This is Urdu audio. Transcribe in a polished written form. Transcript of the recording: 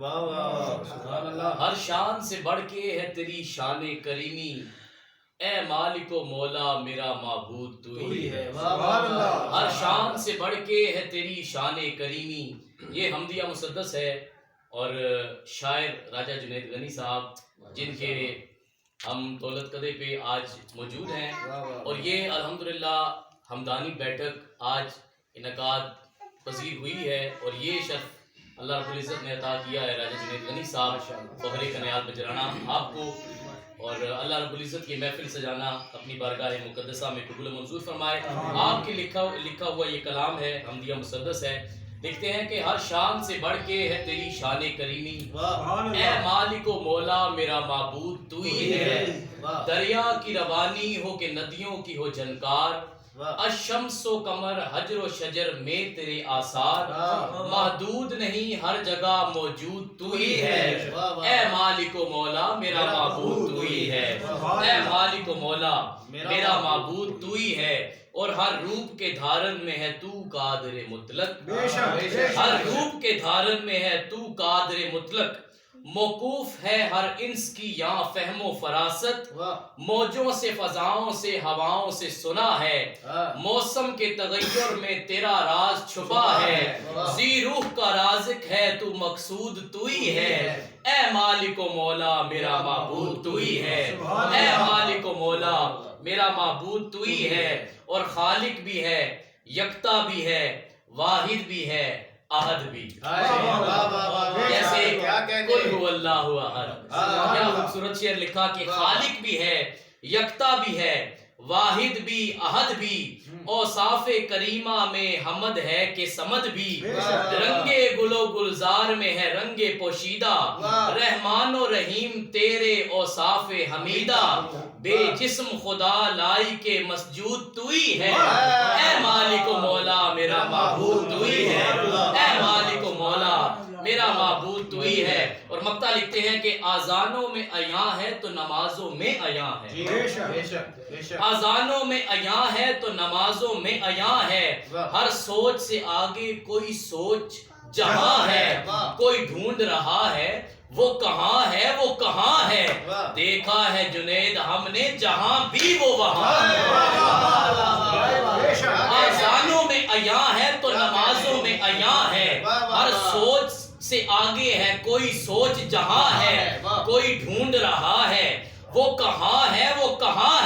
واہ واہ سبحان اللہ. ہر شان سے بڑھ کے ہے تیری شان کریمی، اے مالک و مولا میرا معبود تو ہی ہے. سبحان اللہ. ہر شان سے بڑھ کے ہے تیری شان کریمی. یہ حمدیہ مسدس ہے اور شاعر راجہ جنید غنی صاحب جن کے ہم دولت قدے پہ آج موجود ہیں، اور یہ الحمدللہ ہمدانی بیٹھک آج انعقاد پذیر ہوئی ہے، اور یہ شرف اللہ رب العزت نے عطا کیا ہے راجہ جنید غنی صاحب فخر کنیات بجرانا آپ کو، اور اللہ رب العزت کی محفل سجانا اپنی بارگاہ مقدسہ میں قبول منظور فرمائے. آپ کے لکھا ہوا یہ کلام ہے، حمدیہ مسدس ہے. لکھتے ہیں کہ ہر شان سے بڑھ کے ہے تیری شان کریمی، اے مالک و مولا میرا معبود تو ہی ہے. دریا کی روانی ہو کہ ندیوں کی ہو جھنکار، الشمس و قمر حجر و شجر میں تیرے آثار، محدود نہیں ہر جگہ موجود تو ہی ہے. اے مالک و مولا میرا معبود تو ہی ہے. اے مالک و مولا میرا معبود تو ہی ہے. اور ہر روپ کے دھارن میں ہے تو قادر مطلق، ہر روپ کے دھارن میں ہے تو قادر مطلق. موقوف ہے ہر انس کی یہاں فہم و فراست، موجوں سے فضاؤں سے ہواؤں سے سنا ہے. موسم کے تغیر میں تیرا راز چھپا ہے، ذی روح کا رازق ہے تو مقصود تو ہی ہے. اے مالک و مولا میرا معبود تو ہی ہے. اے مالک و مولا میرا معبود تو ہی ہے. اور خالق بھی ہے، یکتا بھی ہے، واحد بھی ہے، احد بھی. جیسے قل هو اللہ احد، کیا خوبصورت شعر لکھا کہ خالق بھی ہے، یکتا بھی ہے، واحد بھی، احد بھی. اوصاف کریمہ میں حمد ہے کہ صمد بھی. رنگ گل و گلزار میں ہے رنگ پوشیدہ، رحمان و رحیم تیرے اوصاف حمیدہ. بے جسم خدا لائی کے مسجود تو ہی ہے. اے مالک و مولا میرا معبود تو ہی ہے. اے مالک و مولا میرا معبود تو ہی ہے. اور مقطع لکھتے ہیں کہ آذانوں میں عیاں ہے تو نمازوں میں عیاں ہے. آذانوں میں عیاں ہے تو نمازوں میں عیاں ہے. ہر سوچ سے آگے کوئی سوچ جہاں ہے. کوئی ڈھونڈ رہا ہے وہ کہاں ہے، وہ کہاں ہے. دیکھا ہے جنید ہم نے جہاں بھی وہ وہاں ہے. آذانوں میں عیاں ہے تو نمازوں میں عیاں ہے. ہر سوچ سے آگے ہے کوئی سوچ جہاں ہے. کوئی ڈھونڈ رہا ہے وہ کہاں ہے، وہ کہاں ہے.